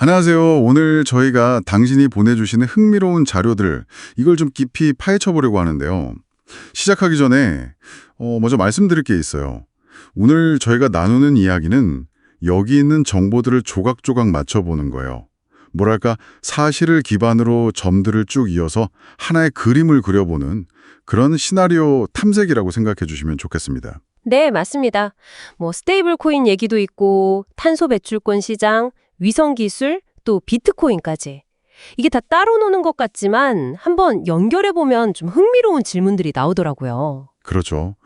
안녕하세요. 오늘 저희가 당신이 보내주시는 흥미로운 자료들, 이걸 좀 깊이 파헤쳐 보려고 하는데요. 시작하기 전에 먼저 말씀드릴 게 있어요. 오늘 저희가 나누는 이야기는 여기 있는 정보들을 조각조각 맞춰보는 거예요. 뭐랄까, 사실을 기반으로 점들을 쭉 이어서 하나의 그림을 그려보는 그런 시나리오 탐색이라고 생각해 주시면 좋겠습니다. 네, 맞습니다. 스테이블 코인 얘기도 있고, 탄소 배출권 시장, 위성 기술, 또 비트코인까지. 이게 다 따로 노는 것 같지만 한번 연결해보면 좀 흥미로운 질문들이 나오더라고요. 그렇죠.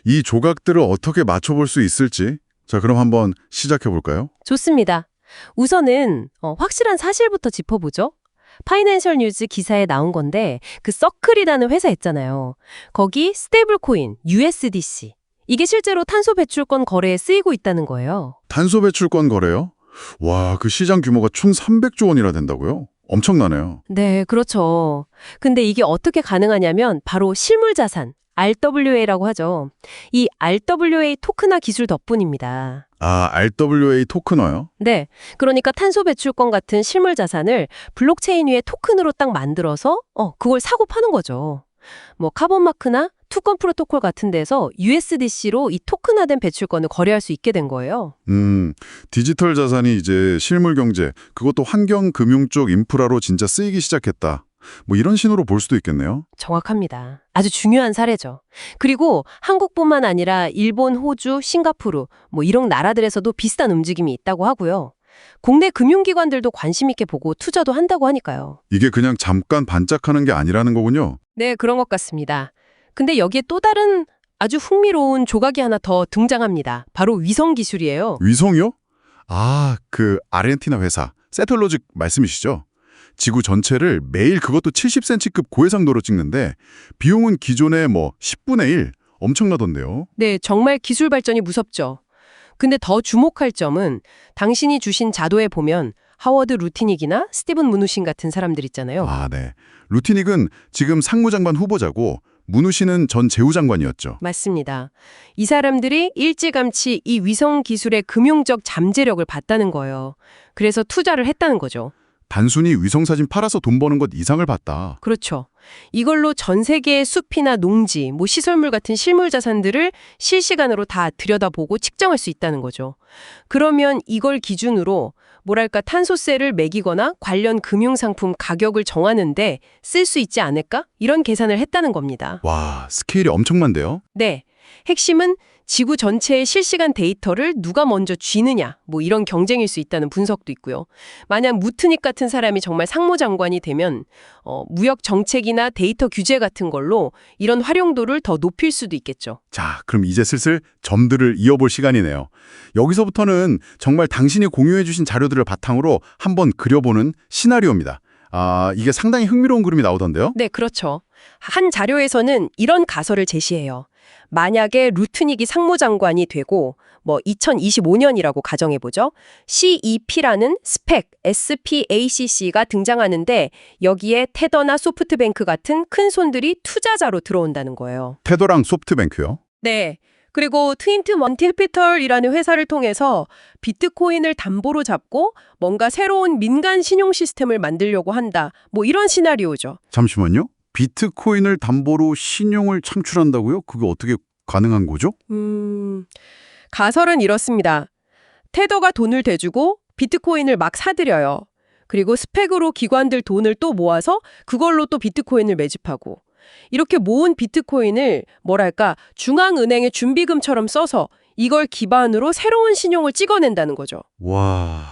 이 조각들을 어떻게 맞춰볼 수 있을지, 자, 그럼 한번 시작해 볼까요? 좋습니다. 우선은 확실한 사실부터 짚어보죠. 파이낸셜 뉴즈 기사에 나온 건데 그 서클이라는 회사 있잖아요. 거기 스테이블 코인, USDC. 이게 실제로 탄소 배출권 거래에 쓰이고 있다는 거예요. 탄소 배출권 거래요? 와, 그 시장 규모가 총 300조 원이나 된다고요? 엄청나네요. 네, 그렇죠. 근데 이게 어떻게 가능하냐면 바로 실물 자산, RWA라고 하죠. 이 RWA 토큰화 기술 덕분입니다. 아, RWA 토큰화요? 네, 그러니까 탄소 배출권 같은 실물 자산을 블록체인 위에 토큰으로 딱 만들어서 그걸 사고 파는 거죠. 카본 마크나 투건 프로토콜 같은 데서 USDC로 이 토큰화된 배출권을 거래할 수 있게 된 거예요. 디지털 자산이 이제 실물 경제, 그것도 환경 금융 쪽 인프라로 진짜 쓰이기 시작했다. 이런 신호로 볼 수도 있겠네요. 정확합니다. 아주 중요한 사례죠. 그리고 한국뿐만 아니라 일본, 호주, 싱가포르 이런 나라들에서도 비슷한 움직임이 있다고 하고요. 국내 금융기관들도 관심 있게 보고 투자도 한다고 하니까요. 이게 그냥 잠깐 반짝하는 게 아니라는 거군요. 네, 그런 것 같습니다. 근데 여기에 또 다른 아주 흥미로운 조각이 하나 더 등장합니다. 바로 위성 기술이에요. 위성이요? 아, 그 아르헨티나 회사, 세텔로직 말씀이시죠? 지구 전체를 매일 그것도 70cm급 고해상도로 찍는데 비용은 기존의 10분의 1, 엄청나던데요. 네, 정말 기술 발전이 무섭죠. 근데 더 주목할 점은 당신이 주신 자료에 보면 하워드 루티닉이나 스티븐 무누신 같은 사람들 있잖아요. 아, 네. 루티닉은 지금 상무장관 후보자고 문우신은 전 재무장관이었죠. 맞습니다. 이 사람들이 일찌감치 이 위성 기술의 금융적 잠재력을 봤다는 거예요. 그래서 투자를 했다는 거죠. 단순히 위성사진 팔아서 돈 버는 것 이상을 봤다. 그렇죠. 이걸로 전 세계의 숲이나 농지, 시설물 같은 실물 자산들을 실시간으로 다 들여다보고 측정할 수 있다는 거죠. 그러면 이걸 기준으로 탄소세를 매기거나 관련 금융상품 가격을 정하는데 쓸 수 있지 않을까? 이런 계산을 했다는 겁니다. 와, 스케일이 엄청난데요? 네. 핵심은 지구 전체의 실시간 데이터를 누가 먼저 쥐느냐, 이런 경쟁일 수 있다는 분석도 있고요. 만약 무트닉 같은 사람이 정말 상무장관이 되면 무역 정책이나 데이터 규제 같은 걸로 이런 활용도를 더 높일 수도 있겠죠. 자, 그럼 이제 슬슬 점들을 이어볼 시간이네요. 여기서부터는 정말 당신이 공유해 주신 자료들을 바탕으로 한번 그려보는 시나리오입니다. 아, 이게 상당히 흥미로운 그림이 나오던데요? 네, 그렇죠. 한 자료에서는 이런 가설을 제시해요. 만약에 루트닉이 상무장관이 되고 2025년이라고 가정해보죠. CEP라는 스펙, SPACC가 등장하는데 여기에 테더나 소프트뱅크 같은 큰 손들이 투자자로 들어온다는 거예요. 테더랑 소프트뱅크요? 네. 그리고 트윈트 먼티피털이라는 회사를 통해서 비트코인을 담보로 잡고 뭔가 새로운 민간 신용 시스템을 만들려고 한다. 이런 시나리오죠. 잠시만요. 비트코인을 담보로 신용을 창출한다고요? 그게 어떻게 가능한 거죠? 가설은 이렇습니다. 테더가 돈을 대주고 비트코인을 막 사들여요. 그리고 스펙으로 기관들 돈을 또 모아서 그걸로 또 비트코인을 매집하고 이렇게 모은 비트코인을 중앙은행의 준비금처럼 써서 이걸 기반으로 새로운 신용을 찍어낸다는 거죠. 와,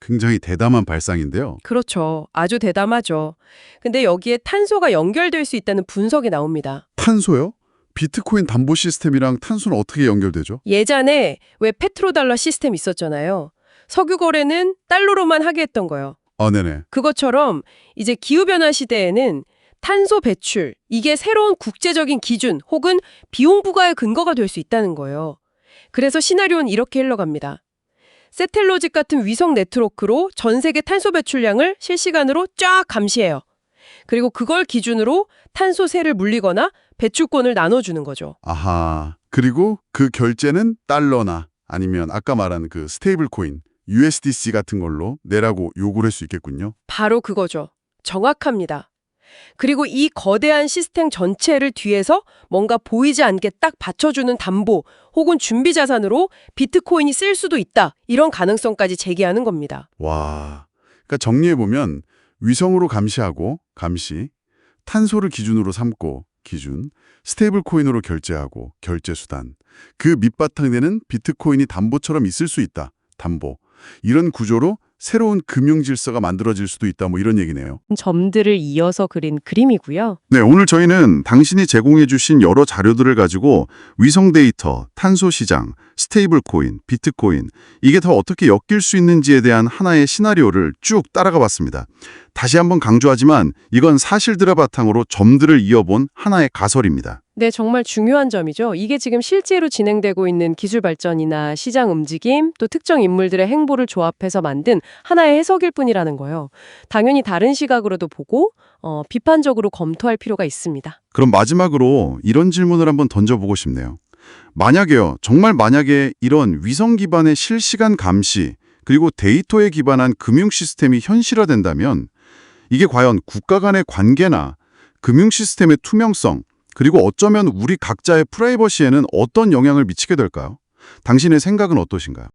굉장히 대담한 발상인데요. 그렇죠. 아주 대담하죠. 근데 여기에 탄소가 연결될 수 있다는 분석이 나옵니다. 탄소요? 비트코인 담보 시스템이랑 탄소는 어떻게 연결되죠? 예전에 왜 페트로달러 시스템 있었잖아요. 석유 거래는 달러로만 하게 했던 거예요. 아, 네네. 그것처럼 이제 기후변화 시대에는 탄소 배출, 이게 새로운 국제적인 기준 혹은 비용 부과의 근거가 될 수 있다는 거예요. 그래서 시나리오는 이렇게 흘러갑니다. 세텔로직 같은 위성 네트워크로 전 세계 탄소 배출량을 실시간으로 쫙 감시해요. 그리고 그걸 기준으로 탄소세를 물리거나 배출권을 나눠주는 거죠. 아하. 그리고 그 결제는 달러나 아니면 아까 말한 그 스테이블 코인, USDC 같은 걸로 내라고 요구를 할 수 있겠군요. 바로 그거죠. 정확합니다. 그리고 이 거대한 시스템 전체를 뒤에서 뭔가 보이지 않게 딱 받쳐주는 담보 혹은 준비 자산으로 비트코인이 쓸 수도 있다. 이런 가능성까지 제기하는 겁니다. 와, 그러니까 정리해보면 위성으로 감시하고 감시, 탄소를 기준으로 삼고 기준, 스테이블 코인으로 결제하고 결제 수단, 그 밑바탕 되는 비트코인이 담보처럼 있을 수 있다. 담보. 이런 구조로 새로운 금융 질서가 만들어질 수도 있다. 뭐 이런 얘기네요. 점들을 이어서 그린 그림이고요. 네, 오늘 저희는 당신이 제공해 주신 여러 자료들을 가지고 위성 데이터, 탄소 시장, 스테이블 코인, 비트코인 이게 더 어떻게 엮일 수 있는지에 대한 하나의 시나리오를 쭉 따라가 봤습니다. 다시 한번 강조하지만 이건 사실들을 바탕으로 점들을 이어본 하나의 가설입니다. 네, 정말 중요한 점이죠. 이게 지금 실제로 진행되고 있는 기술 발전이나 시장 움직임, 또 특정 인물들의 행보를 조합해서 만든 하나의 해석일 뿐이라는 거예요. 당연히 다른 시각으로도 보고 비판적으로 검토할 필요가 있습니다. 그럼 마지막으로 이런 질문을 한번 던져보고 싶네요. 만약에요, 정말 만약에 이런 위성 기반의 실시간 감시 그리고 데이터에 기반한 금융 시스템이 현실화된다면 이게 과연 국가 간의 관계나 금융 시스템의 투명성 그리고 어쩌면 우리 각자의 프라이버시에는 어떤 영향을 미치게 될까요? 당신의 생각은 어떠신가요?